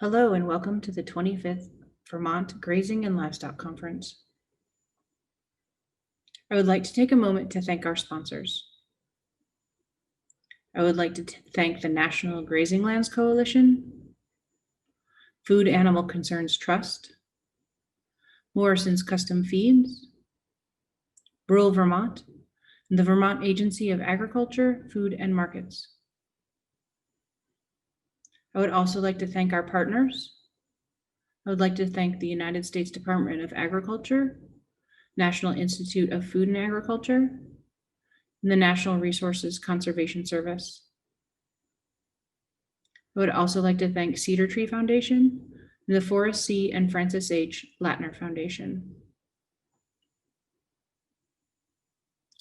Hello and welcome to the 25th Vermont Grazing and Livestock Conference. I would like to take a moment to thank our sponsors. I would like to thank the National Grazing Lands Coalition, Food Animal Concerns Trust, Morrison's Custom Feeds, Rural Vermont, and the Vermont Agency of Agriculture, Food and Markets. I would also like to thank our partners. I would like to thank the United States Department of Agriculture, National Institute of Food and Agriculture, and the National Resources Conservation Service. I would also like to thank Cedar Tree Foundation and the Forrest C. and Francis H. Latner Foundation.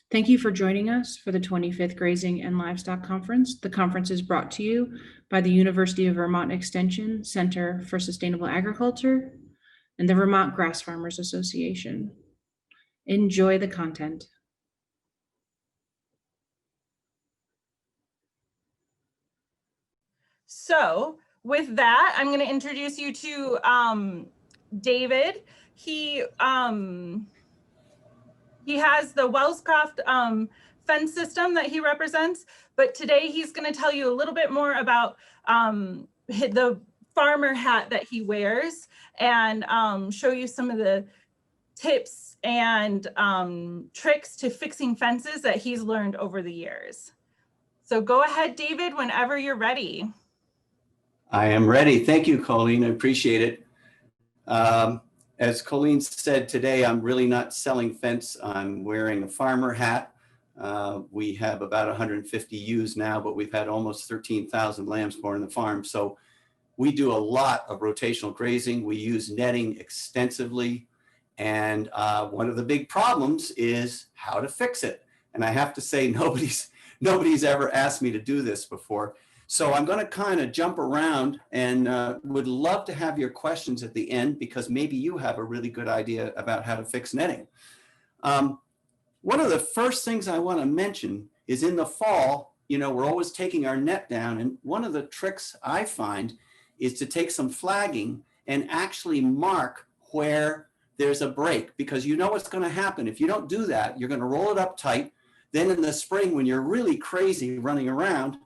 Thank you for joining us for the 25th Grazing and Livestock Conference. The conference is brought to you by the University of Vermont Extension Center for Sustainable Agriculture and the Vermont Grass Farmers Association. Enjoy the content. So with that, I'm going to introduce you to David. He has the Wellscroft fence system that he represents, but today he's going to tell you a little bit more about the farmer hat that he wears and show you some of the tips and tricks to fixing fences that he's learned over the years. So go ahead, David, whenever you're ready. I am ready. Thank you, Colleen. I appreciate it. As Colleen said today, I'm really not selling fence. I'm wearing a farmer hat. We have about 150 ewes now, but we've had almost 13,000 lambs born on the farm. So we do a lot of rotational grazing. We use netting extensively. And one of the big problems is how to fix it. And I have to say, nobody's ever asked me to do this before. So I'm going to kind of jump around and would love to have your questions at the end because maybe you have a really good idea about how to fix netting. One of the first things I want to mention is in the fall, we're always taking our net down. And one of the tricks I find is to take some flagging and actually mark where there's a break, because you know what's going to happen. If you don't do that, you're going to roll it up tight. Then in the spring, when you're really crazy running around,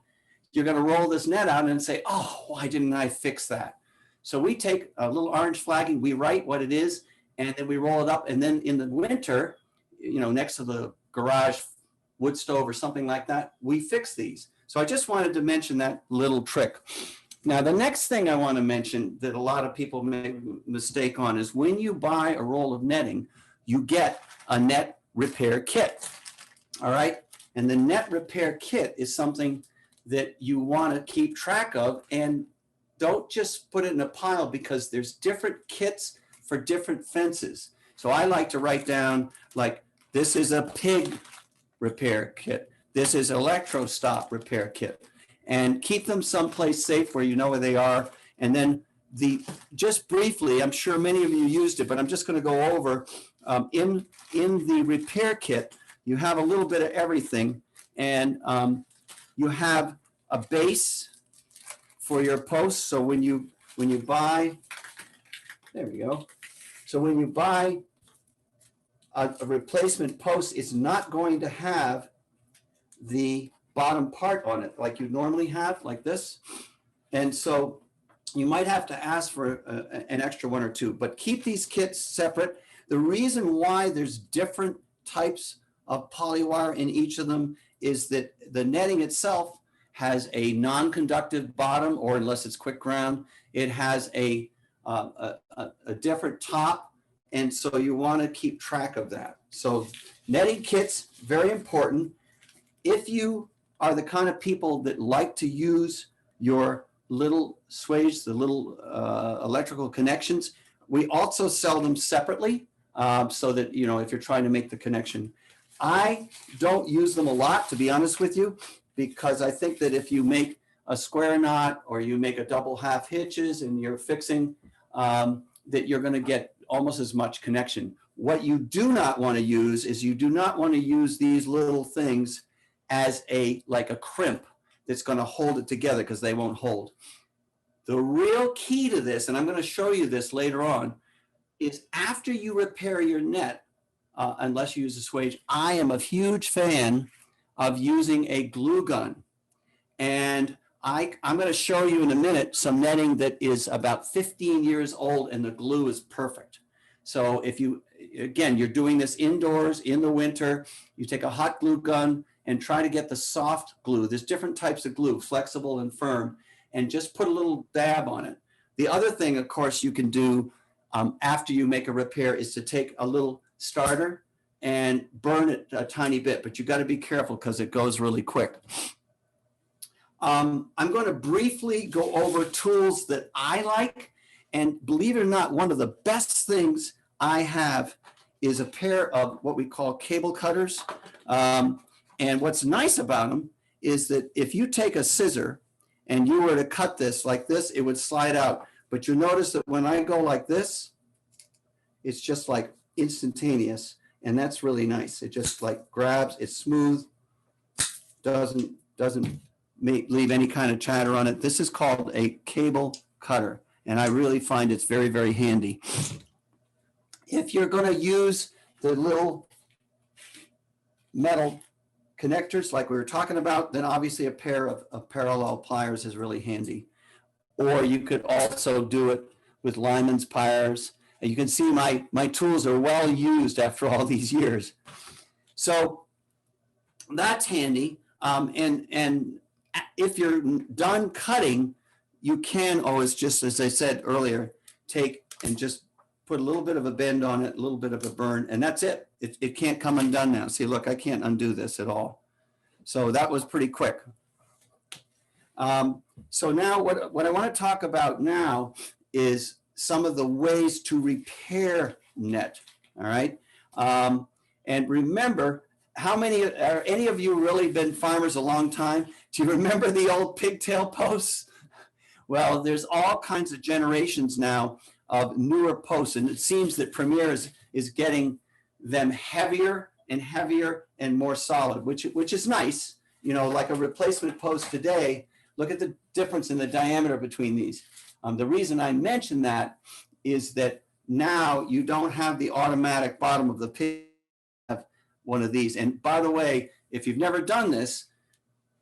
you're going to roll this net out and say, oh, why didn't I fix that? So we take a little orange flagging, we write what it is, and then we roll it up. And then in the winter, next to the garage wood stove or something like that, we fix these. So I just wanted to mention that little trick. Now, the next thing I want to mention that a lot of people make a mistake on is when you buy a roll of netting, you get a net repair kit. All right. And the net repair kit is something that you want to keep track of, and don't just put it in a pile because there's different kits for different fences. So I like to write down, like, this is a pig repair kit. This is electro-stop repair kit, and keep them someplace safe where you know where they are. And then just briefly, I'm sure many of you used it, but I'm just going to go over in the repair kit, you have a little bit of everything, and you have a base for your posts. So when you buy, there we go. So when you buy a replacement post, it's not going to have the bottom part on it like you normally have, like this. And so you might have to ask for an extra one or two, but keep these kits separate. The reason why there's different types of polywire in each of them is that the netting itself has a non-conductive bottom, or unless it's quick ground, it has a different top. And so you want to keep track of that. So netting kits, very important. If you are the kind of people that like to use your little sways, the little electrical connections, we also sell them separately so that, if you're trying to make the connection. I don't use them a lot, to be honest with you, because I think that if you make a square knot or you make a double half hitches and you're fixing, that you're going to get almost as much connection. What you do not want to use is you do not want to use these little things as like a crimp that's going to hold it together, because they won't hold. The real key to this, and I'm going to show you this later on, is after you repair your net, unless you use a swage, I am a huge fan of using a glue gun. And I'm going to show you in a minute some netting that is about 15 years old and the glue is perfect. So if you, again, you're doing this indoors in the winter, you take a hot glue gun and try to get the soft glue. There's different types of glue, flexible and firm, and just put a little dab on it. The other thing, of course, you can do after you make a repair is to take a little starter and burn it a tiny bit, but you got to be careful because it goes really quick. I'm going to briefly go over tools that I like, and believe it or not, one of the best things I have is a pair of what we call cable cutters. And what's nice about them is that if you take a scissor and you were to cut this like this, it would slide out. But you notice that when I go like this, it's just like instantaneous. And that's really nice. It just like grabs, it's smooth, doesn't leave any kind of chatter on it. This is called a cable cutter. And I really find it's very, very handy. If you're going to use the little metal connectors like we were talking about, then obviously a pair of parallel pliers is really handy. Or you could also do it with lineman's pliers. And you can see my tools are well used after all these years. So that's handy. And if you're done cutting, you can always, just as I said earlier, take and just put a little bit of a bend on it, a little bit of a burn, and that's it. It can't come undone now. See, look, I can't undo this at all. So that was pretty quick. So now what I want to talk about now is some of the ways to repair net, all right? And remember, are any of you really been farmers a long time? Do you remember the old pigtail posts? Well, there's all kinds of generations now of newer posts, and it seems that Premier is getting them heavier and heavier and more solid, which is nice. You know, like a replacement post today, look at the difference in the diameter between these. The reason I mention that is that now you don't have the automatic bottom of the pig, have one of these. And by the way, if you've never done this,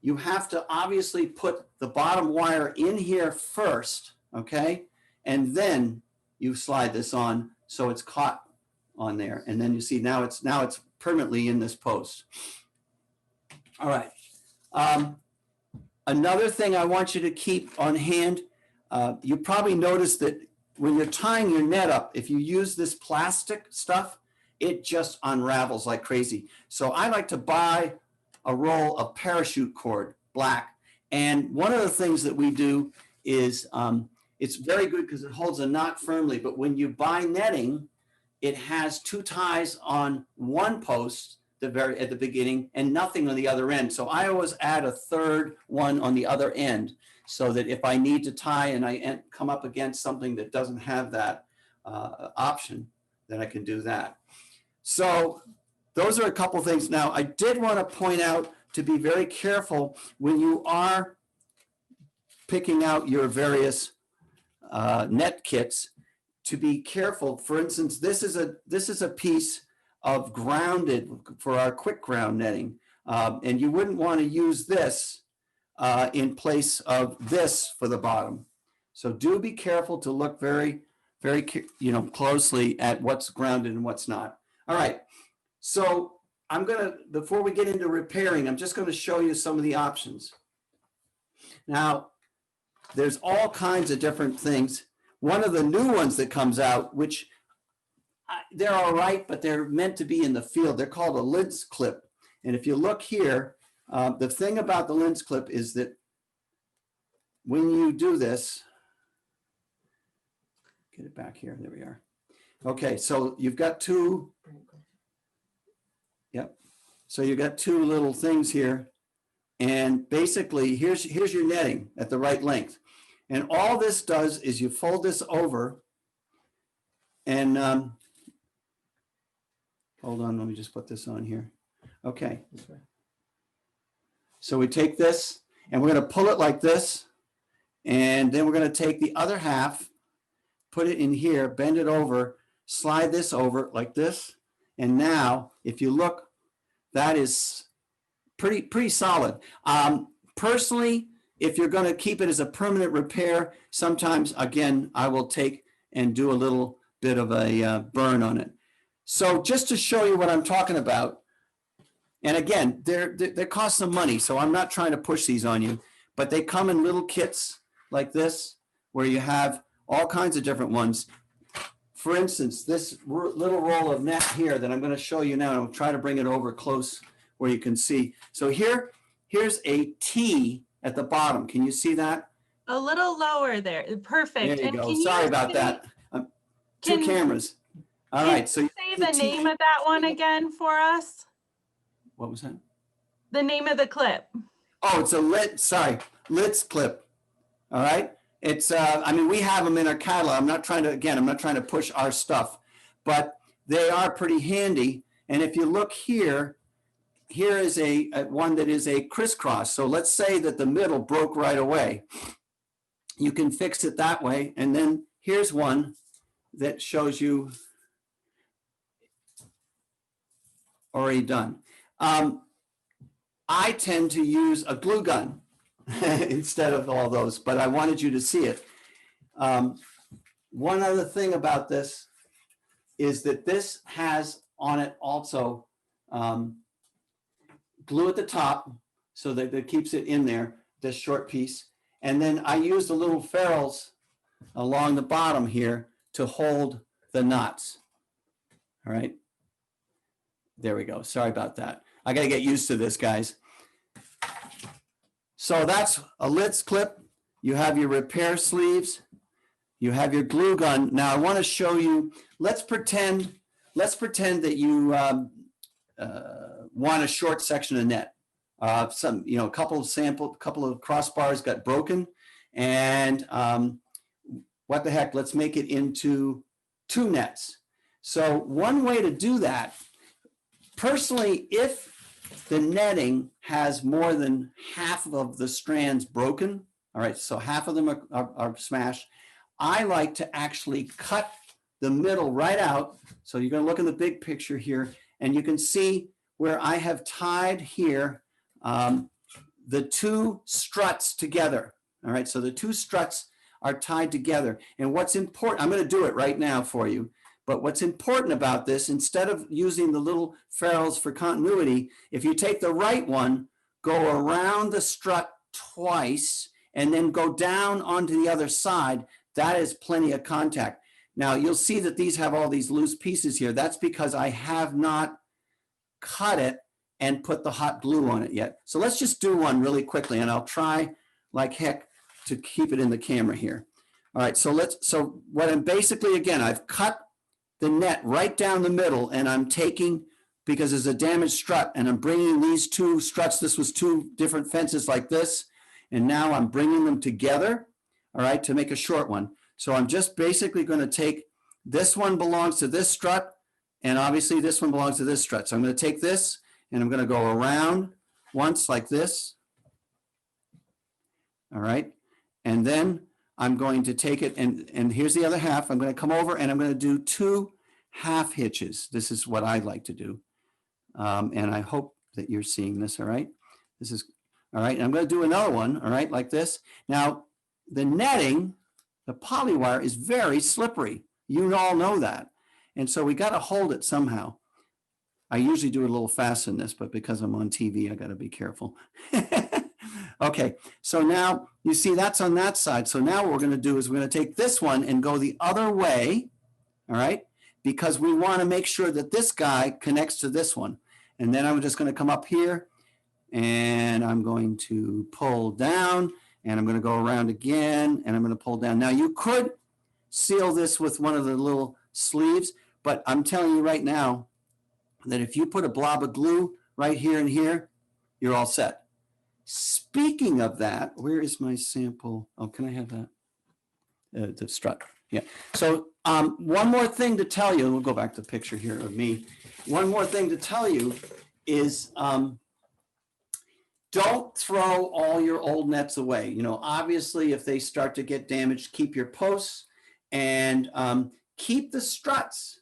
you have to obviously put the bottom wire in here first, okay? And then you slide this on so it's caught on there. And then you see now it's permanently in this post. All right. Another thing I want you to keep on hand, you probably noticed that when you're tying your net up, if you use this plastic stuff, it just unravels like crazy. So I like to buy a roll of parachute cord, black. And one of the things that we do is, it's very good because it holds a knot firmly, but when you buy netting, it has two ties on one post at the beginning and nothing on the other end. So I always add a third one on the other end so that if I need to tie and I come up against something that doesn't have that option, then I can do that. So those are a couple things. Now, I did want to point out to be very careful when you are picking out your various net kits, to be careful. For instance, this is a piece of grounded for our quick ground netting, and you wouldn't want to use this in place of this for the bottom. So do be careful to look very, very closely at what's grounded and what's not. All right. So before we get into repairing, I'm just going to show you some of the options. Now, there's all kinds of different things. One of the new ones that comes out, which they're all right, but they're meant to be in the field. They're called a lens clip. And if you look here, the thing about the lens clip is that when you do this, get it back here, there we are. Okay, so you've got two, yep. So you've got two little things here. And basically, here's your netting at the right length. And all this does is you fold this over and hold on, let me just put this on here. Okay. So we take this and we're going to pull it like this. And then we're going to take the other half, put it in here, bend it over, slide this over like this. And now, if you look, that is pretty solid. Personally, if you're going to keep it as a permanent repair, sometimes, again, I will take and do a little bit of a burn on it. So just to show you what I'm talking about, and again, they cost some money, so I'm not trying to push these on you, but they come in little kits like this, where you have all kinds of different ones. For instance, this little roll of net here that I'm going to show you now, and I'll try to bring it over close where you can see. So here's a T at the bottom. Can you see that? A little lower there. Perfect. There you And go. can Sorry you about say- that. Two can- cameras. All can right. So you say the name of that one again for us? what was that? The name of the clip. Oh, it's a Litz clip. All right. It's, I mean, we have them in our catalog. I'm not trying to push our stuff, but they are pretty handy. And if you look here, here is a one that is a crisscross. So let's say that the middle broke right away. You can fix it that way. And then here's one that shows you already done. I tend to use a glue gun instead of all those, but I wanted you to see it. One other thing about this is that this has on it also glue at the top so that it keeps it in there, this short piece. And then I use the little ferrules along the bottom here to hold the knots. All right. There we go. Sorry about that. I got to get used to this, guys. So that's a Litz clip. You have your repair sleeves. You have your glue gun. Now I want to show you, let's pretend that you want a short section of net. A couple of crossbars got broken, and what the heck, let's make it into 2 nets. So one way to do that, personally, if the netting has more than half of the strands broken, all right, so half of them are smashed, I like to actually cut the middle right out. So you're going to look in the big picture here, and you can see where I have tied here the 2 struts together. All right, so the 2 struts are tied together. And what's important, I'm going to do it right now for you, but what's important about this, instead of using the little ferrules for continuity, if you take the right one, go around the strut twice, and then go down onto the other side, that is plenty of contact. Now you'll see that these have all these loose pieces here. That's because I have not cut it and put the hot glue on it yet. So let's just do one really quickly, and I'll try like heck to keep it in the camera here. All right, so what I'm basically, again, I've cut the net right down the middle, and I'm taking, because there's a damaged strut, and I'm bringing these 2 struts, this was 2 different fences like this, and now I'm bringing them together, all right, to make a short one. So I'm just basically going to take, this one belongs to this strut, and obviously this one belongs to this strut. So I'm going to take this, and I'm going to go around once like this, all right, and then I'm going to take it, and here's the other half. I'm going to come over, and I'm going to do 2 half hitches. This is what I like to do, and I hope that you're seeing this, all right? This is, all right, and I'm going to do another one, all right, like this. Now, the netting, the poly wire is very slippery. You all know that. And so we got to hold it somehow. I usually do it a little faster than this, but because I'm on TV, I got to be careful. Okay, so now you see that's on that side. So now what we're going to do is we're going to take this one and go the other way, all right? Because we want to make sure that this guy connects to this one. And then I'm just going to come up here, and I'm going to pull down, and I'm going to go around again, and I'm going to pull down. Now you could seal this with one of the little sleeves, but I'm telling you right now that if you put a blob of glue right here and here, you're all set. Speaking of that, where is my sample? Oh, can I have that? The strut. Yeah. So one more thing to tell you, and we'll go back to the picture here of me. One more thing to tell you is don't throw all your old nets away. You know, obviously, if they start to get damaged, keep your posts and keep the struts,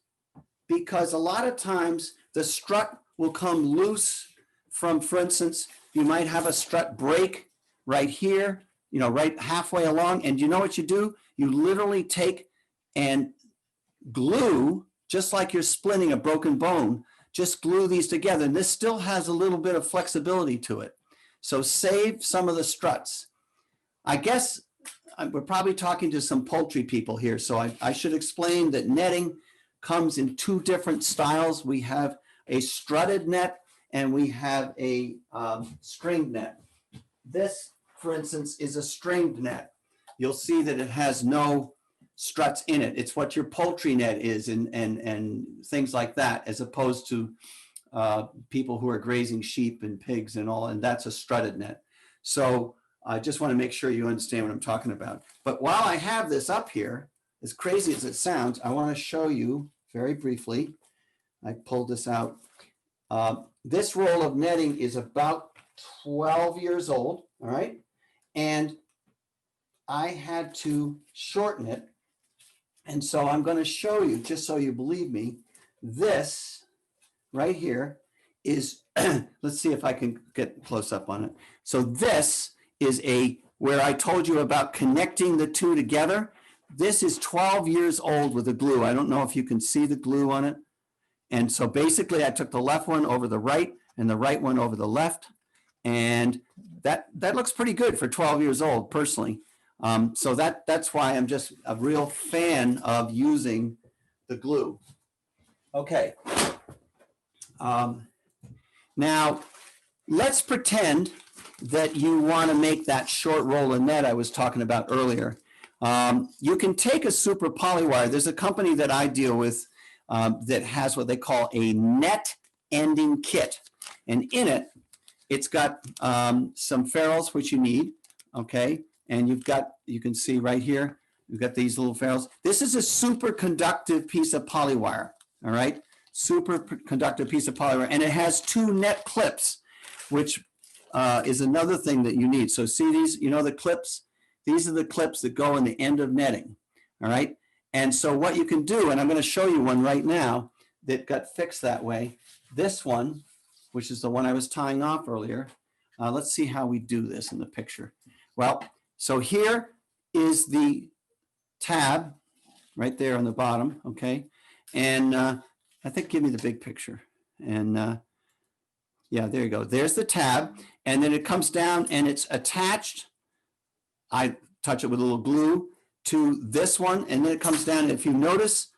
because a lot of times the strut will come loose from, for instance, you might have a strut break right here, you know, right halfway along. And you know what you do? You literally take and glue, just like you're splitting a broken bone, just glue these together. And this still has a little bit of flexibility to it. So save some of the struts. I guess we're probably talking to some poultry people here. So I should explain that netting comes in two different styles. We have a strutted net and we have a stringed net. This, for instance, is a stringed net. You'll see that it has no struts in it. It's what your poultry net is and things like that, as opposed to people who are grazing sheep and pigs and all, and that's a strutted net. So I just want to make sure you understand what I'm talking about. But while I have this up here, as crazy as it sounds, I want to show you very briefly. I pulled this out. This roll of netting is about 12 years old, all right? And I had to shorten it. And so I'm going to show you, just so you believe me, this right here is, let's see if I can get close up on it. So this is where I told you about connecting the two together. This is 12 years old with the glue. I don't know if you can see the glue on it. And so basically I took the left one over the right and the right one over the left. And that looks pretty good for 12 years old, personally. So that's why I'm just a real fan of using the glue. Okay. Now, let's pretend that you want to make that short roll of net I was talking about earlier. You can take a super polywire. There's a company that I deal with that has what they call a net ending kit. And in it, it's got some ferrules, which you need, okay? And you can see right here, you've got these little ferrules. This is a super conductive piece of polywire, all right? Super conductive piece of polywire. And it has two net clips, which is another thing that you need. So see these, you know, the clips? These are the clips that go in the end of netting, all right? And so what you can do, and I'm going to show you one right now that got fixed that way. This one, which is the one I was tying off earlier. Let's see how we do this in the picture. Well, so here is the tab right there on the bottom, okay? And I think give me the big picture. And yeah, there you go. There's the tab. And then it comes down and it's attached. I touch it with a little glue to this one. And then it comes down. And if you notice,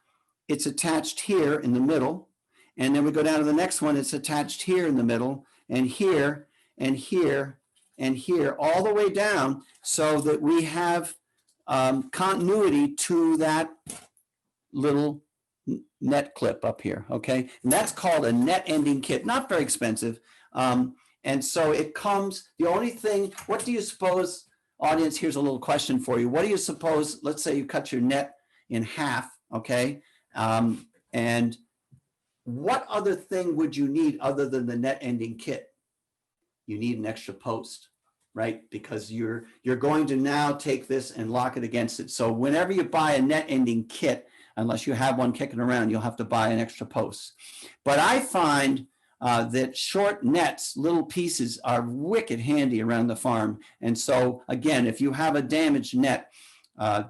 it's attached here in the middle. And then we go down to the next one. It's attached here in the middle and here and here and here, all the way down, so that we have continuity to that little net clip up here, okay? And that's called a net ending kit, not very expensive. And so it comes, the only thing, what do you suppose, audience, here's a little question for you. What do you suppose, let's say you cut your net in half, okay? And what other thing would you need other than the net ending kit? You need an extra post, right? Because you're going to now take this and lock it against it. So whenever you buy a net ending kit, unless you have one kicking around, you'll have to buy an extra post. But I find that short nets, little pieces, are wicked handy around the farm. And so again, if you have a damaged net,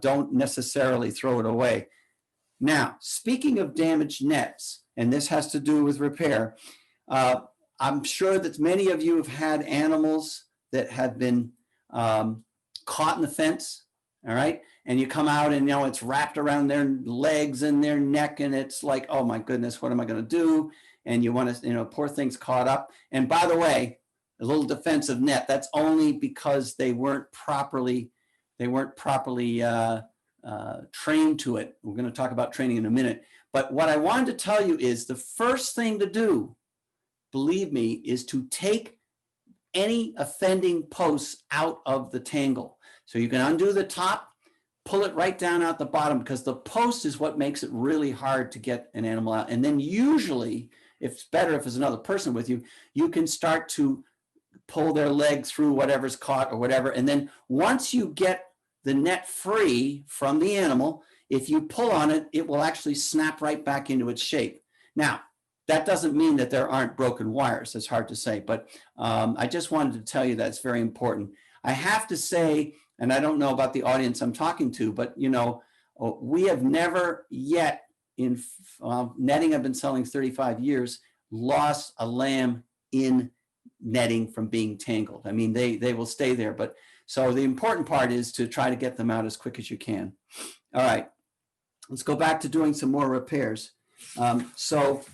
don't necessarily throw it away. Now, speaking of damaged nets, and this has to do with repair, I'm sure that many of you have had animals that have been caught in the fence, all right? And you come out and, you know, it's wrapped around their legs and their neck, and it's like, oh my goodness, what am I gonna do? And you wanna, you know, poor thing's caught up. And by the way, a little defensive net, that's only because they weren't properly trained to it. We're gonna talk about training in a minute. But what I wanted to tell you is the first thing to do, believe me, is to take any offending posts out of the tangle. So you can undo the top, pull it right down out the bottom, because the post is what makes it really hard to get an animal out. And then usually, if it's better if there's another person with you, you can start to pull their leg through whatever's caught or whatever. And then once you get the net free from the animal, if you pull on it, it will actually snap right back into its shape. Now, that doesn't mean that there aren't broken wires. It's hard to say, but I just wanted to tell you that's very important. I have to say, and I don't know about the audience I'm talking to, but you know, we have never yet in netting, I've been selling 35 years, lost a lamb in netting from being tangled. I mean, they will stay there, but so the important part is to try to get them out as quick as you can. All right, let's go back to doing some more repairs. So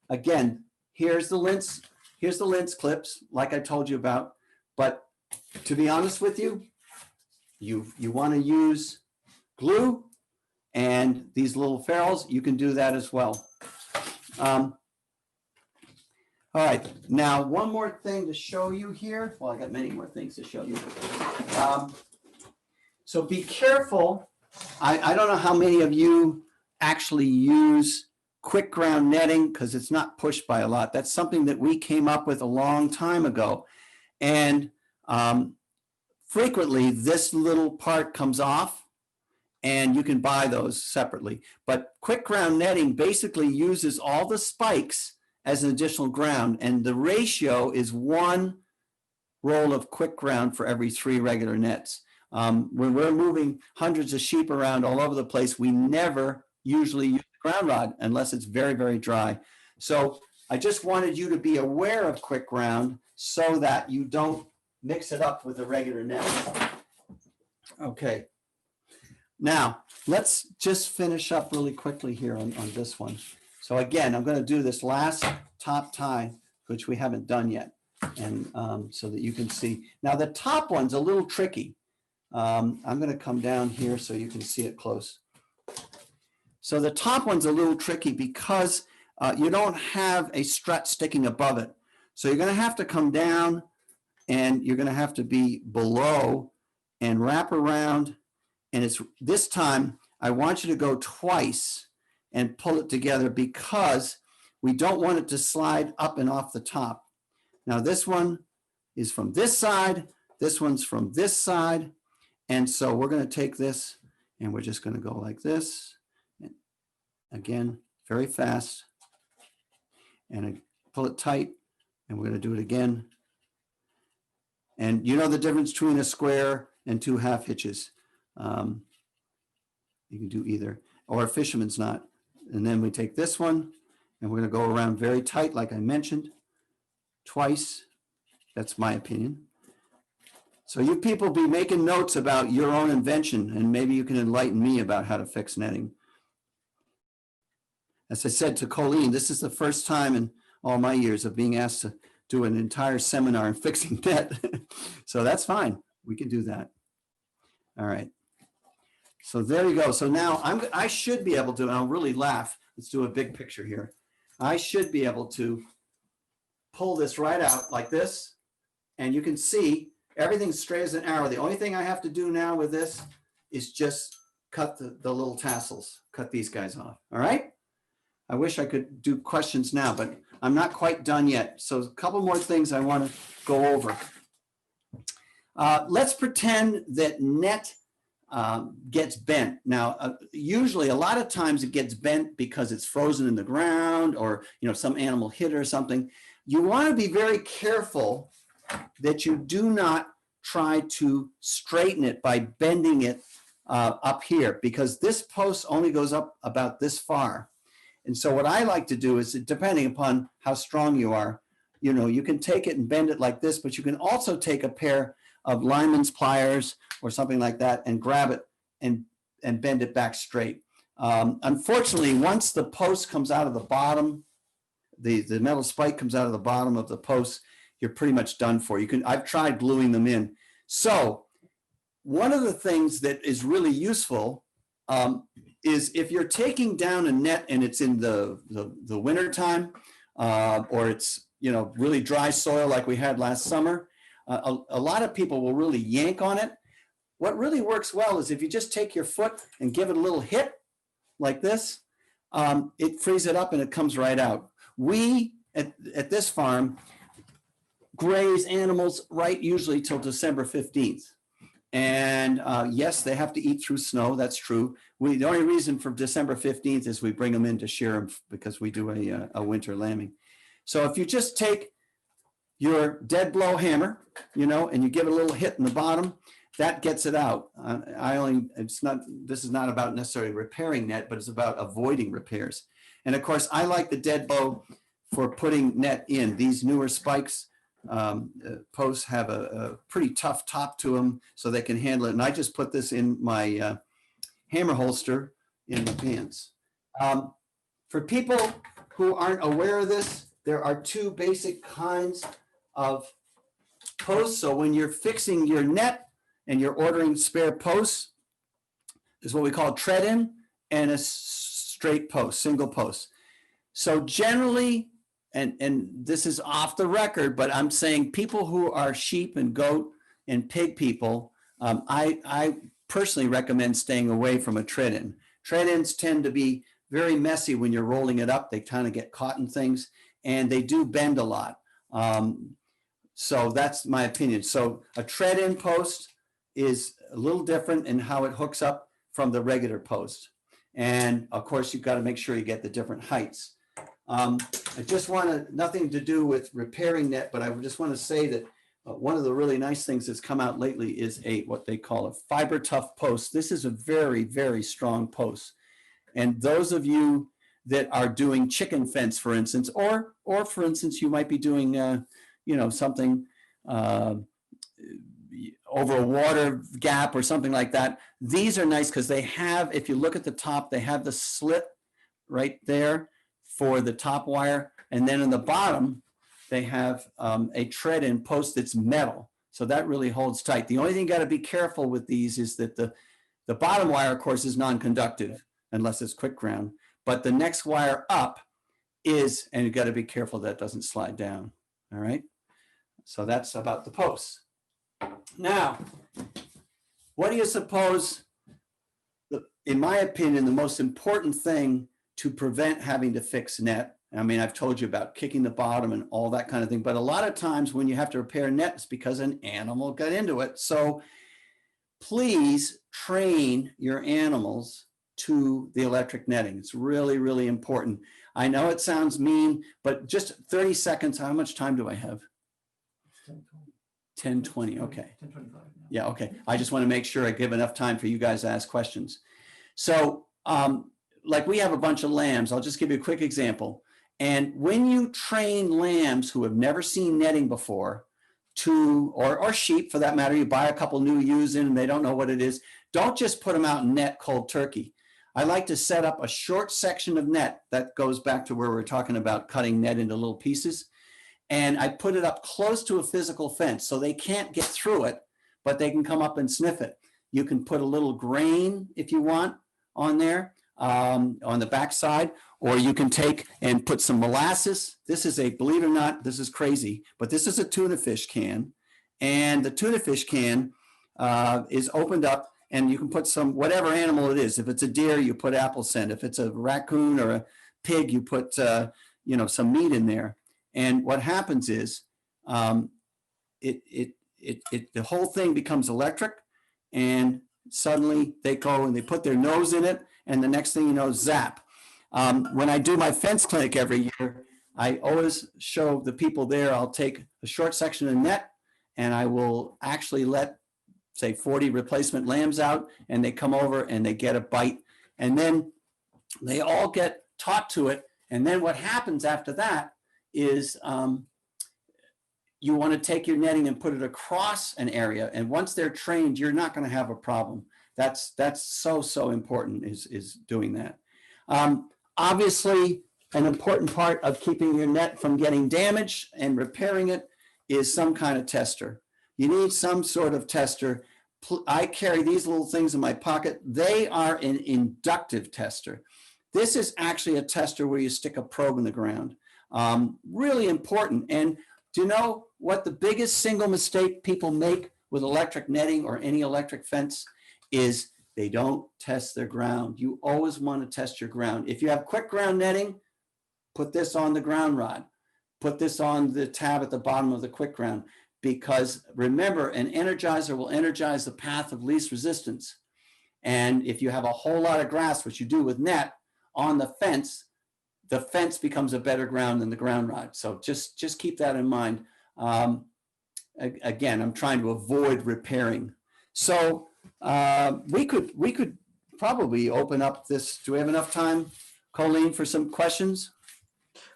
again, here's the lintz clips, like I told you about. But to be honest with you, you want to use glue and these little ferrules. You can do that as well. All right, now one more thing to show you here. Well, I got many more things to show you. So be careful. I don't know how many of you actually use quick ground netting because it's not pushed by a lot. That's something that we came up with a long time ago. And frequently this little part comes off and you can buy those separately. But quick ground netting basically uses all the spikes as an additional ground. And the ratio is 1 roll of quick ground for every 3 regular nets. When we're moving hundreds of sheep around all over the place, we never usually use ground rod unless it's very, very dry. So I just wanted you to be aware of quick ground so that you don't mix it up with a regular net. Okay. Now let's just finish up really quickly here on this one. So again, I'm going to do this last top tie, which we haven't done yet. And so that you can see. Now the top one's a little tricky. I'm going to come down here so you can see it close. So the top one's a little tricky because you don't have a strut sticking above it. So you're going to have to come down and you're going to have to be below and wrap around. And it's this time, I want you to go twice and pull it together because we don't want it to slide up and off the top. Now this one is from this side. This one's from this side. And so we're going to take this and we're just going to go like this. Again, very fast, and I pull it tight, and we're going to do it again. And you know the difference between a square and 2 half hitches. You can do either, or a fisherman's knot. And then we take this one, and we're going to go around very tight, like I mentioned, twice. That's my opinion. So you people be making notes about your own invention, and maybe you can enlighten me about how to fix netting. As I said to Colleen, this is the first time in all my years of being asked to do an entire seminar in fixing net. So that's fine. We can do that. All right. So there you go. So now I should be able to, and I'll really laugh. Let's do a big picture here. I should be able to pull this right out like this. And you can see everything's straight as an arrow. The only thing I have to do now with this is just cut the little tassels, cut these guys off. All right. I wish I could do questions now, but I'm not quite done yet. So a couple more things I want to go over. Let's pretend that net gets bent. Now, usually a lot of times it gets bent because it's frozen in the ground or some animal hit it or something. You want to be very careful that you do not try to straighten it by bending it up here, because this post only goes up about this far. And so what I like to do is, depending upon how strong you are, you can take it and bend it like this, but you can also take a pair of lineman's pliers or something like that and grab it and bend it back straight. Unfortunately, once the post comes out of the bottom, the metal spike comes out of the bottom of the post, you're pretty much done for. I've tried gluing them in. So one of the things that is really useful is if you're taking down a net and it's in the winter time, or it's really dry soil like we had last summer, a lot of people will really yank on it. What really works well is if you just take your foot and give it a little hit like this, it frees it up and it comes right out. We at this farm graze animals right usually till December 15th. And yes, they have to eat through snow. That's true. The only reason for December 15th is we bring them in to shear them because we do a winter lambing. So if you just take your dead blow hammer, you know, and you give it a little hit in the bottom, that gets it out. This is not about necessarily repairing net, but it's about avoiding repairs. And of course, I like the dead bow for putting net in. These newer spikes posts have a pretty tough top to them, so they can handle it. And I just put this in my hammer holster in the pants. For people who aren't aware of this, there are two basic kinds of posts. So when you're fixing your net and you're ordering spare posts, is what we call tread-in and a straight post, single post. So generally, and this is off the record, but I'm saying people who are sheep and goat and pig people, I personally recommend staying away from a tread-in. Tread-ins tend to be very messy when you're rolling it up. They kind of get caught in things, and they do bend a lot. So that's my opinion. So a tread-in post is a little different in how it hooks up from the regular post. And of course, you've got to make sure you get the different heights. I just nothing to do with repairing net, but I just want to say that one of the really nice things that's come out lately is what they call a fiber tough post. This is a very, very strong post. And those of you that are doing chicken fence, for instance, or for instance, you might be doing, you know, something over a water gap or something like that. These are nice because they have, if you look at the top, they have the slit right there for the top wire. And then in the bottom, they have a tread-in post that's metal. So that really holds tight. The only thing you got to be careful with these is that the bottom wire, of course, is non-conductive unless it's quick ground. But the next wire up is, and you got to be careful that doesn't slide down. All right. So that's about the posts. Now, what do you suppose, in my opinion, the most important thing to prevent having to fix net? I mean, I've told you about kicking the bottom and all that kind of thing, but a lot of times when you have to repair net, it's because an animal got into it. So please train your animals to the electric netting. It's really, really important. I know it sounds mean, but just 30 seconds. How much time do I have? 10:20. Okay. 10:25. Yeah. Okay. I just want to make sure I give enough time for you guys to ask questions. So, like we have a bunch of lambs. I'll just give you a quick example. And when you train lambs who have never seen netting before to, or sheep for that matter, you buy a couple new ewes in and they don't know what it is. Don't just put them out in net cold turkey. I like to set up a short section of net that goes back to where we're talking about cutting net into little pieces. And I put it up close to a physical fence so they can't get through it, but they can come up and sniff it. You can put a little grain if you want on there on the back side, or you can take and put some molasses. This is believe it or not, this is crazy, but this is a tuna fish can. And the tuna fish can is opened up and you can put some, whatever animal it is. If it's a deer, you put apple scent. If it's a raccoon or a pig, you put, you know, some meat in there. And what happens is the whole thing becomes electric, and suddenly they go and they put their nose in it, and the next thing you know, zap. When I do my fence clinic every year, I always show the people there, I'll take a short section of net and I will actually let, say, 40 replacement lambs out, and they come over and they get a bite, and then they all get taught to it. And then what happens after that is you want to take your netting and put it across an area. And once they're trained, you're not going to have a problem. That's so important is doing that. Obviously, an important part of keeping your net from getting damaged and repairing it is some kind of tester. You need some sort of tester. I carry these little things in my pocket. They are an inductive tester. This is actually a tester where you stick a probe in the ground. Really important. And do you know what the biggest single mistake people make with electric netting or any electric fence is? They don't test their ground. You always want to test your ground. If you have quick ground netting, put this on the ground rod. put this on the tab at the bottom of the quick ground, because remember, an energizer will energize the path of least resistance. And if you have a whole lot of grass, which you do with net, on the fence becomes a better ground than the ground rod. So just keep that in mind. Again, I'm trying to avoid repairing. So we could probably open up this. Do we have enough time, Colleen, for some questions?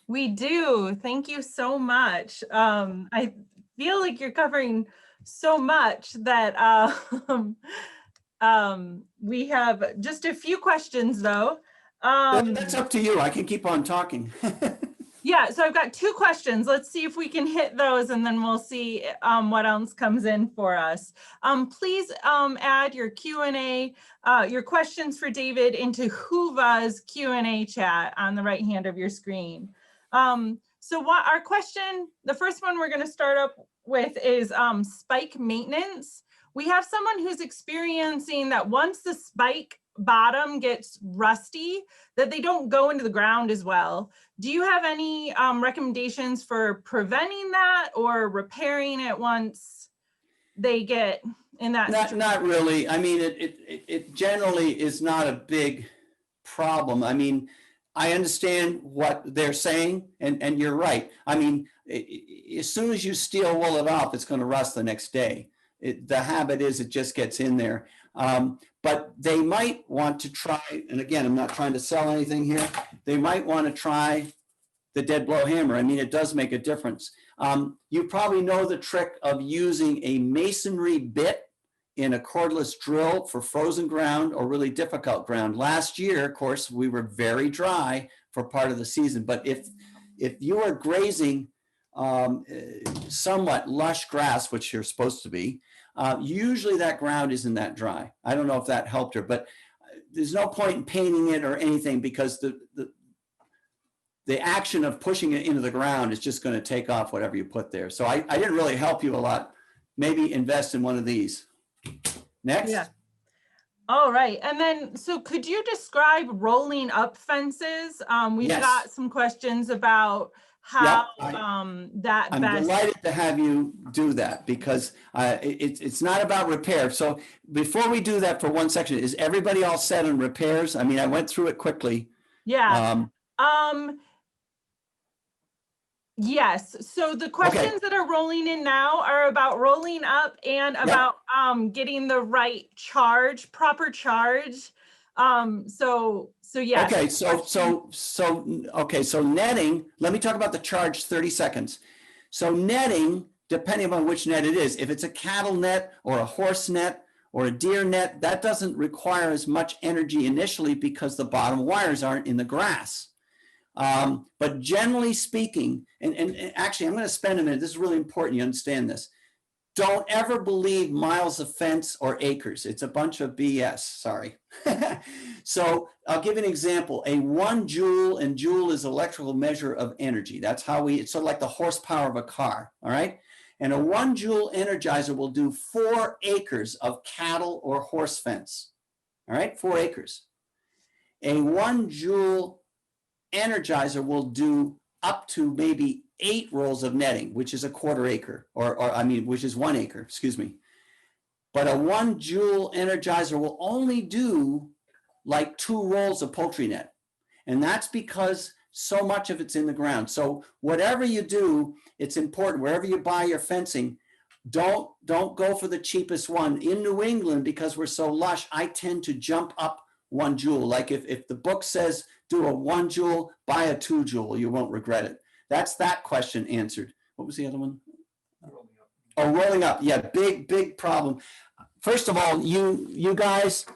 We do. Thank you so much. I feel like you're covering so much that we have just a few questions though. That's up to you. I can keep on talking. Yeah, so I've got 2 questions. Let's see if we can hit those and then we'll see what else comes in for us. Please add your Q&A, your questions for David into Huva's Q&A chat on the right hand of your screen. So what our question, the first one we're gonna start up with is spike maintenance. We have someone who's experiencing that once the spike bottom gets rusty, that they don't go into the ground as well. Do you have any recommendations for preventing that or repairing it once they get in that situation? Not really. I mean, it generally is not a big problem. I mean, I understand what they're saying, and you're right. I mean, as soon as you steel wool it off, it's going to rust the next day. The habit is it just gets in there. But they might want to try, and again, I'm not trying to sell anything here. They might want to try the dead blow hammer. I mean, it does make a difference. You probably know the trick of using a masonry bit in a cordless drill for frozen ground or really difficult ground. Last year, of course, we were very dry for part of the season, but if you are grazing somewhat lush grass, which you're supposed to be, usually that ground isn't that dry. I don't know if that helped her, but there's no point in painting it or anything, because the action of pushing it into the ground is just going to take off whatever you put there. So I didn't really help you a lot. Maybe invest in one of these. Next. Yeah. All right. And then, so could you describe rolling up fences? We've Yes. got some questions about how I'm best. delighted to have you do that, because it's not about repair. So before we do that for one section, is everybody all set on repairs? I mean, I went through it quickly. Yeah. Yes. So the questions that are rolling in now are about rolling up and about getting the right charge, proper charge. So yes. Okay, so netting, let me talk about the charge 30 seconds. So netting, depending on which net it is, if it's a cattle net or a horse net or a deer net, that doesn't require as much energy initially because the bottom wires aren't in the grass. But generally speaking, and actually I'm going to spend a minute, this is really important you understand this. Don't ever believe miles of fence or acres. It's a bunch of BS, sorry. So I'll give you an example. A 1 joule, and joule is electrical measure of energy. That's how it's sort of like the horsepower of a car, all right? And a 1 joule energizer will do 4 acres of cattle or horse fence, all right? 4 acres. A 1 joule energizer will do up to maybe 8 rolls of netting, which is a 1/4 acre, which is 1 acre, excuse me. But a 1 joule energizer will only do like 2 rolls of poultry net. And that's because so much of it's in the ground. So whatever you do, it's important. Wherever you buy your fencing, don't go for the cheapest one. In New England, because we're so lush, I tend to jump up 1 joule. Like if the book says do a 1 joule, buy a 2 joule, you won't regret it. That's that question answered. What was the other one? Oh, rolling up. Yeah, big problem. First of all, you guys,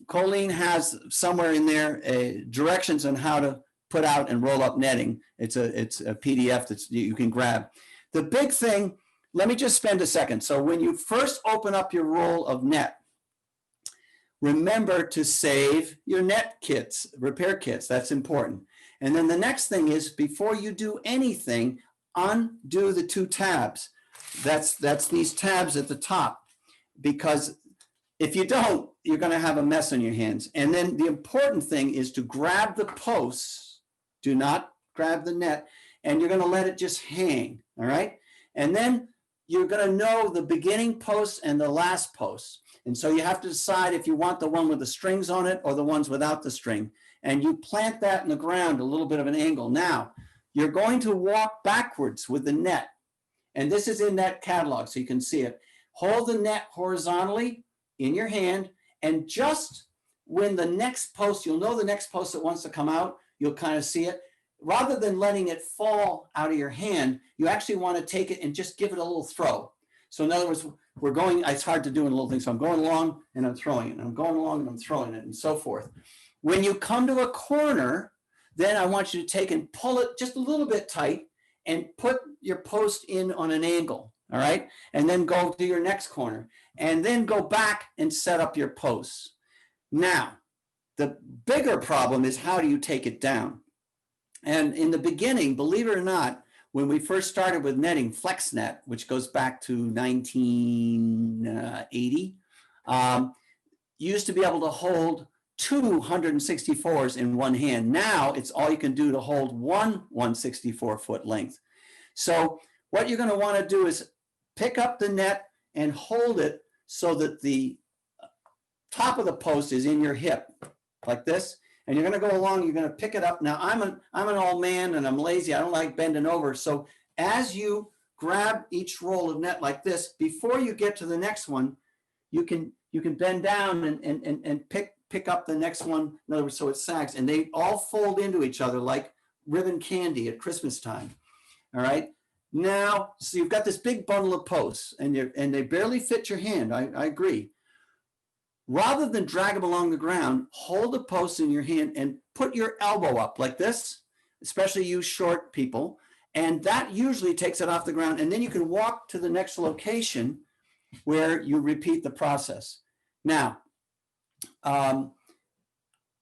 Colleen has somewhere in there directions on how to put out and roll up netting. It's a PDF that you can grab. The big thing, let me just spend a second. So when you first open up your roll of net, remember to save your net kits, repair kits. That's important. And then the next thing is, before you do anything, undo the 2 tabs. That's these tabs at the top, because if you don't, you're going to have a mess on your hands. And then the important thing is to grab the posts, do not grab the net, and you're going to let it just hang. All right. And then you're going to know the beginning posts and the last posts. And so you have to decide if you want the one with the strings on it or the ones without the string. And you plant that in the ground a little bit of an angle. Now, you're going to walk backwards with the net. And this is in that catalog, so you can see it. Hold the net horizontally in your hand, and just when the next post, you'll know the next post that wants to come out, you'll kind of see it. Rather than letting it fall out of your hand, you actually want to take it and just give it a little throw. So in other words, we're going, it's hard to do in a little thing. So I'm going along and I'm throwing it, and I'm going along and I'm throwing it, and so forth. When you come to a corner, then I want you to take and pull it just a little bit tight and put your post in on an angle, all right? And then go to your next corner and then go back and set up your posts. Now, the bigger problem is how do you take it down? And in the beginning, believe it or not, when we first started with netting, FlexNet, which goes back to 1980, used to be able to hold 264s in one hand. Now it's all you can do to hold one 164-foot length. So what you're going to want to do is pick up the net and hold it so that the top of the post is in your hip, like this. And you're going to go along, you're going to pick it up. Now I'm an old man and I'm lazy. I don't like bending over. So as you grab each roll of net like this, before you get to the next one, you can bend down and pick up the next one. In other words, so it sags, and they all fold into each other like ribbon candy at Christmas time. All right. Now, so you've got this big bundle of posts, and they barely fit your hand. I agree. Rather than drag them along the ground, hold the post in your hand and put your elbow up like this, especially you short people. And that usually takes it off the ground. And then you can walk to the next location where you repeat the process. Now,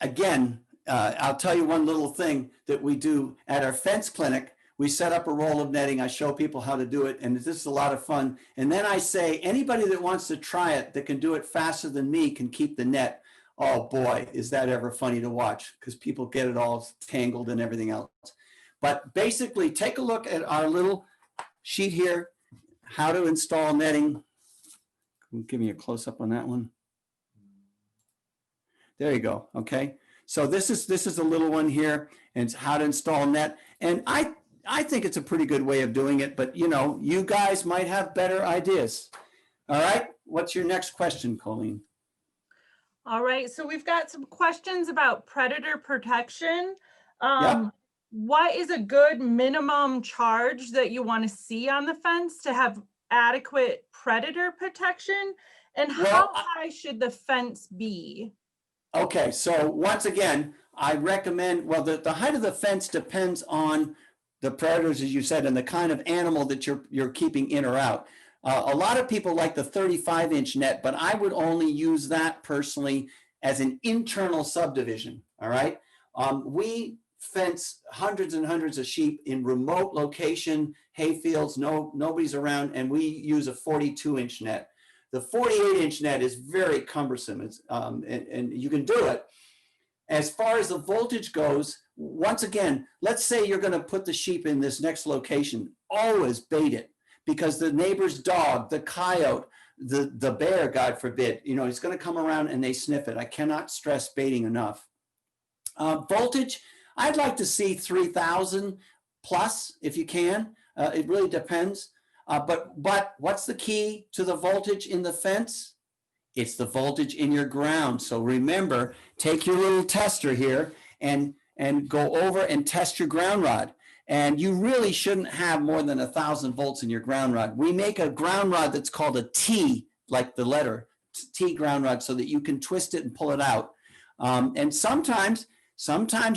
again, I'll tell you one little thing that we do at our fence clinic. We set up a roll of netting. I show people how to do it, and this is a lot of fun. And then I say, anybody that wants to try it that can do it faster than me can keep the net. Oh boy, is that ever funny to watch, because people get it all tangled and everything else. But basically, take a look at our little sheet here, how to install netting. Give me a close-up on that one. There you go. Okay. So this is a little one here, and it's how to install net. And I think it's a pretty good way of doing it, but you know, you guys might have better ideas. All right. What's your next question, Colleen? All right. So we've got some questions about predator protection. Yep. What is a good minimum charge that you want to see on the fence to have adequate predator protection? And how high should the fence be? Okay, so once again, I recommend, well, the height of the fence depends on the predators, as you said, and the kind of animal that you're keeping in or out. A lot of people like the 35-inch net, but I would only use that personally as an internal subdivision, all right? We fence hundreds and hundreds of sheep in remote location, hay fields, nobody's around, and we use a 42-inch net. The 48-inch net is very cumbersome, and you can do it. As far as the voltage goes, once again, let's say you're going to put the sheep in this next location. Always bait it, because the neighbor's dog, the coyote, the bear, God forbid, you know, it's going to come around and they sniff it. I cannot stress baiting enough. Voltage, I'd like to see 3,000 plus if you can. It really depends. But what's the key to the voltage in the fence? It's the voltage in your ground. So remember, take your little tester here and go over and test your ground rod. And you really shouldn't have more than 1,000 volts in your ground rod. We make a ground rod that's called a T, like the letter T ground rod, so that you can twist it and pull it out. And sometimes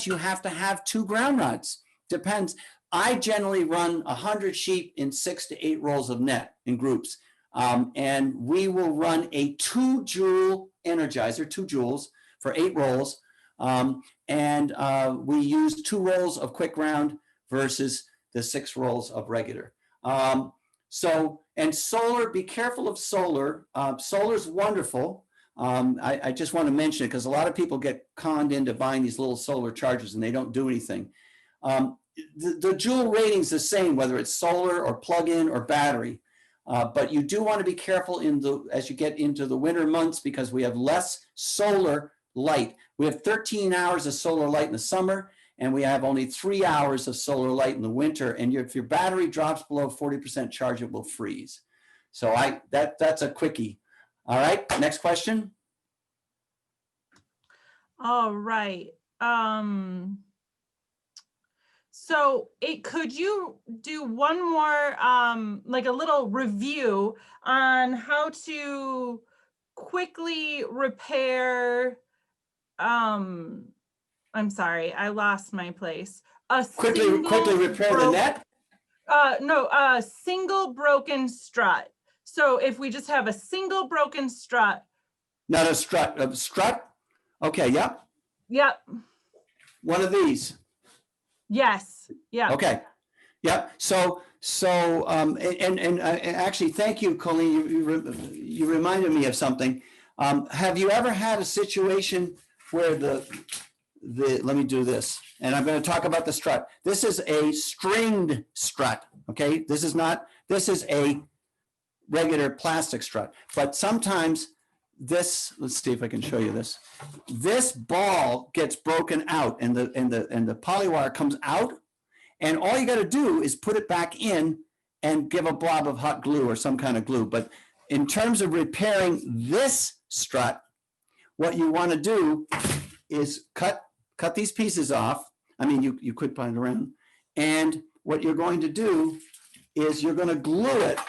you have to have 2 ground rods. Depends. I generally run 100 sheep in 6 to 8 rolls of net in groups. And we will run a 2-joule energizer, 2 joules for 8 rolls. And we use 2 rolls of quick round versus the 6 rolls of regular. And solar, be careful of solar. Solar's wonderful. I just want to mention it because a lot of people get conned into buying these little solar chargers and they don't do anything. the joule rating's the same, whether it's solar or plug-in or battery. But you do want to be careful as you get into the winter months, because we have less solar light. We have 13 hours of solar light in the summer, and we have only 3 hours of solar light in the winter. And if your battery drops below 40% charge, it will freeze. So that's a quickie. All right, next question. All right. So could you do one more, like a little review on how to quickly repair, I'm sorry, I lost my place. Quickly repair the net? No, a single broken strut. So if we just have a single broken strut. Not a strut, a strut? Okay, yep. Yep. One of these. Yes. Yeah. Okay. Yep. So actually, thank you, Colleen. You reminded me of something. Have you ever had a situation where let me do this, and I'm going to talk about the strut. This is a stringed strut. Okay. This is a regular plastic strut, but sometimes let's see if I can show you this. This ball gets broken out, and the polywire comes out, and all you got to do is put it back in and give a blob of hot glue or some kind of glue. But in terms of repairing this strut, what you want to do is cut these pieces off. I mean, you could put it around, and what you're going to do is you're going to glue it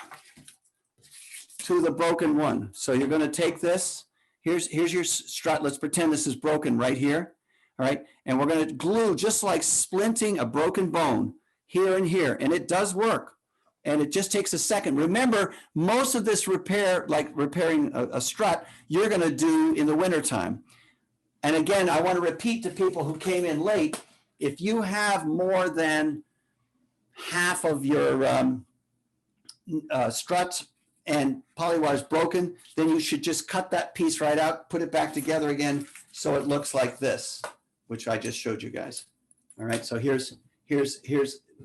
to the broken one. So you're going to take this. Here's your strut. Let's pretend this is broken right here. All right. And we're going to glue, just like splinting a broken bone, here and here. And it does work. And it just takes a second. Remember, most of this repair, like repairing a strut, you're going to do in the wintertime. And again, I want to repeat to people who came in late, if you have more than half of your struts and polywire is broken, then you should just cut that piece right out, put it back together again, so it looks like this, which I just showed you guys. All right, so here's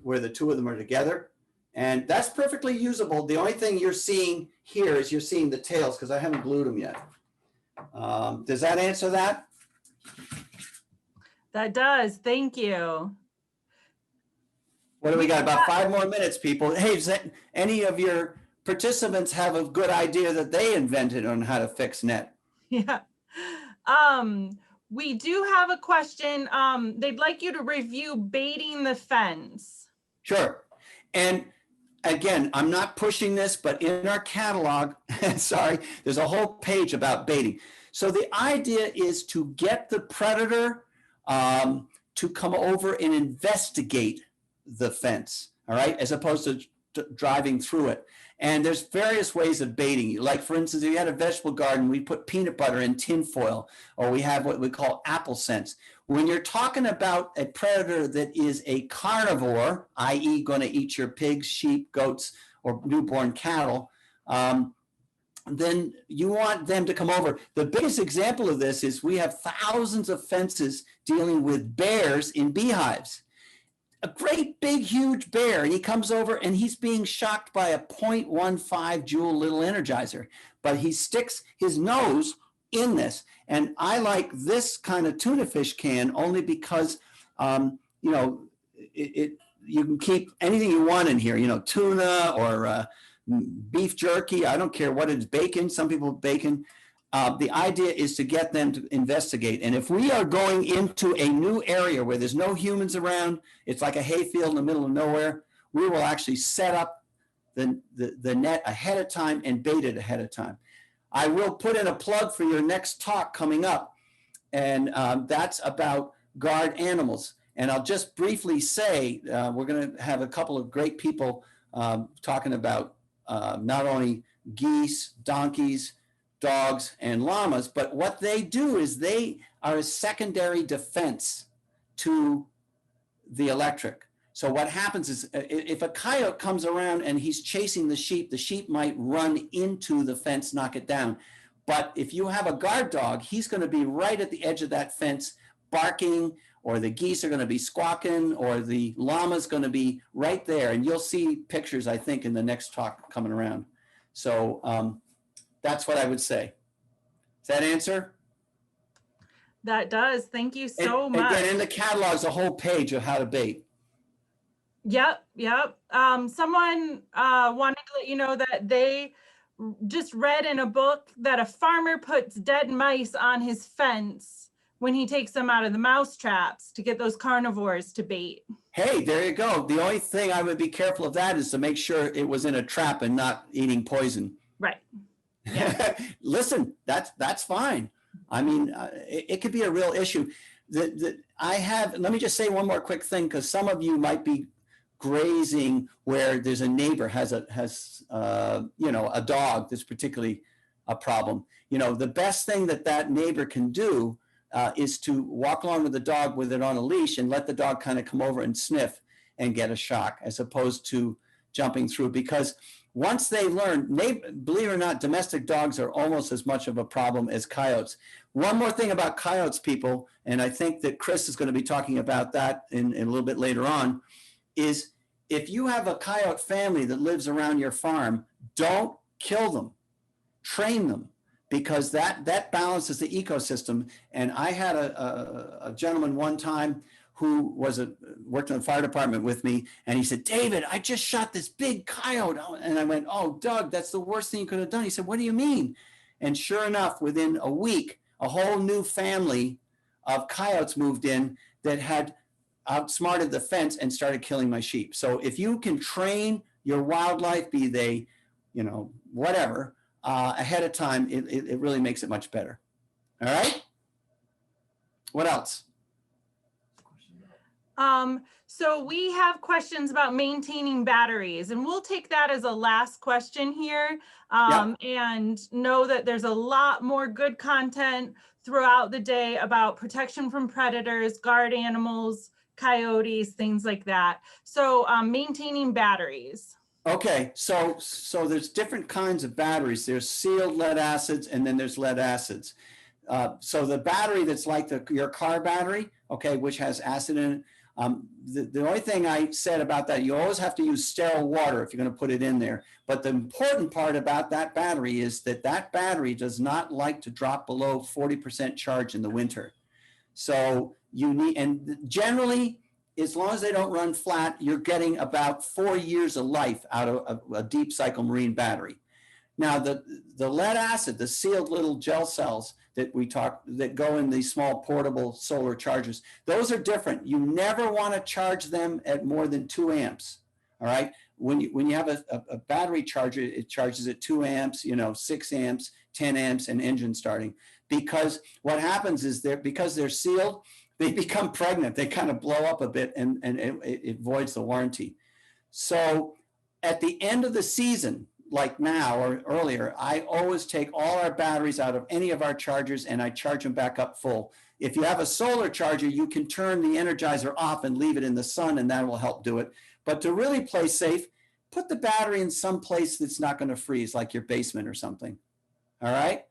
where the two of them are together, and that's perfectly usable. The only thing you're seeing here is you're seeing the tails, because I haven't glued them yet. Does that answer that? That does. Thank you. What do we got? About 5 more minutes, people. Hey, does any of your participants have a good idea that they invented on how to fix net? Yeah. We do have a question. They'd like you to review baiting the fence. Sure. And again, I'm not pushing this, but in our catalog, sorry, there's a whole page about baiting. So the idea is to get the predator to come over and investigate the fence, all right, as opposed to driving through it. And there's various ways of baiting. Like, for instance, if you had a vegetable garden, we put peanut butter in tin foil, or we have what we call apple scents. When you're talking about a predator that is a carnivore, i.e. going to eat your pigs, sheep, goats, or newborn cattle, then you want them to come over. The biggest example of this is we have thousands of fences dealing with bears in beehives. A great big huge bear, and he comes over and he's being shocked by a 0.15 joule little energizer, but he sticks his nose in this. And I like this kind of tuna fish can only because you can keep anything you want in here, tuna or beef jerky. I don't care what it is, bacon. Some people bacon. The idea is to get them to investigate. And if we are going into a new area where there's no humans around, it's like a hayfield in the middle of nowhere, we will actually set up the net ahead of time and bait it ahead of time. I will put in a plug for your next talk coming up, and that's about guard animals. And I'll just briefly say, we're going to have a couple of great people talking about not only geese, donkeys, dogs, and llamas, but what they do is they are a secondary defense to the electric. So what happens is if a coyote comes around and he's chasing the sheep might run into the fence, knock it down. But if you have a guard dog, he's going to be right at the edge of that fence, barking or the geese are going to be squawking, or the llama's going to be right there. And you'll see pictures, I think, in the next talk coming around. So that's what I would say. Does that answer? That does. Thank you so much. Again, in the catalog is a whole page of how to bait. Yep. Someone wanted to let you know that they just read in a book that a farmer puts dead mice on his fence when he takes them out of the mouse traps to get those carnivores to bait. Hey, there you go. The only thing I would be careful of that is to make sure it was in a trap and not eating poison. Right. Yeah. Listen, that's fine. I mean, it could be a real issue. Let me just say one more quick thing, because some of you might be grazing where there's a neighbor has a dog that's particularly a problem. The best thing that neighbor can do is to walk along with the dog with it on a leash and let the dog kind of come over and sniff and get a shock, as opposed to jumping through. Because once they learn, believe it or not, domestic dogs are almost as much of a problem as coyotes. One more thing about coyotes, people, and I think that Chris is going to be talking about that in a little bit later on, is if you have a coyote family that lives around your farm, don't kill them, train them, because that balances the ecosystem. And I had a gentleman one time who worked in the fire department with me, and he said, "David, I just shot this big coyote." And I went, "Oh, Doug, that's the worst thing you could have done." He said, "What do you mean?" And sure enough, within a week, a whole new family of coyotes moved in that had outsmarted the fence and started killing my sheep. So if you can train your wildlife, be they, whatever, ahead of time, it really makes it much better. All right. What else? So we have questions about maintaining batteries, and we'll take that as a last question here. And know that there's a lot more good content throughout the day about protection from predators, guard animals, coyotes, things like that. So maintaining batteries. Okay, so there's different kinds of batteries. There's sealed lead acids, and then there's lead acids. So the battery that's like your car battery, okay, which has acid in it, the only thing I said about that, you always have to use sterile water if you're going to put it in there. But the important part about that battery is that battery does not like to drop below 40% charge in the winter. So you need, and generally, as long as they don't run flat, you're getting about 4 years of life out of a deep cycle marine battery. Now, the lead acid, the sealed little gel cells that go in these small portable solar chargers, those are different. You never want to charge them at more than 2 amps. All right. When you have a battery charger, it charges at 2 amps, 6 amps, 10 amps, and engine starting. Because what happens is because they're sealed, they become pregnant. They kind of blow up a bit, and it voids the warranty. So at the end of the season, like now or earlier, I always take all our batteries out of any of our chargers and I charge them back up full. If you have a solar charger, you can turn the Energizer off and leave it in the sun, and that will help do it. But to really play safe, put the battery in some place that's not going to freeze, like your basement or something. All right.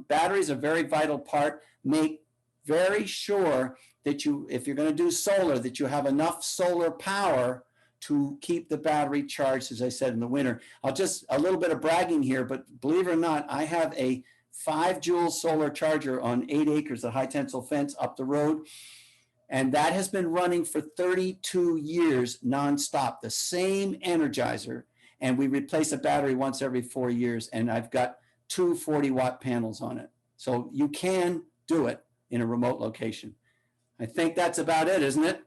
Batteries are a very vital part. Make very sure that if you're going to do solar, that you have enough solar power to keep the battery charged, as I said, in the winter. A little bit of bragging here, but believe it or not, I have a 5-joule solar charger on 8 acres of high tensile fence up the road. And that has been running for 32 years nonstop, the same Energizer. And we replace a battery once every 4 years. And I've got 2 40-watt panels on it. So you can do it in a remote location. I think that's about it, isn't it?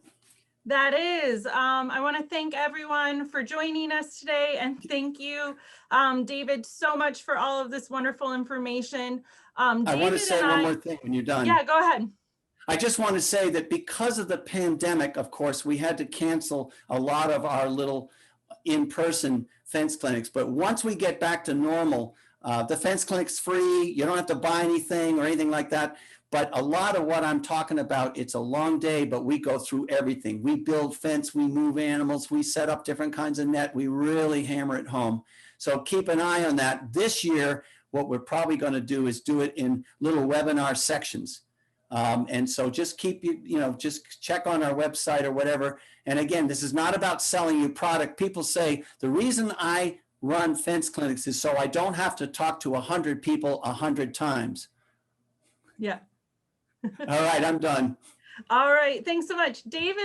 That is. I want to thank everyone for joining us today, and thank you, David, so much for all of this wonderful information. I want to say one more thing when you're done. Yeah, go ahead. I just want to say that because of the pandemic, of course, we had to cancel a lot of our little in-person fence clinics. But once we get back to normal, the fence clinic's free. You don't have to buy anything or anything like that. But a lot of what I'm talking about, it's a long day, but we go through everything. We build fence, we move animals, we set up different kinds of net. We really hammer it home. So keep an eye on that. This year, what we're probably going to do is do it in little webinar sections. And so just keep just check on our website or whatever. And again, this is not about selling you product. People say the reason I run fence clinics is so I don't have to talk to 100 people 100 times. Yeah. All right, I'm done. All right. Thanks so much, David.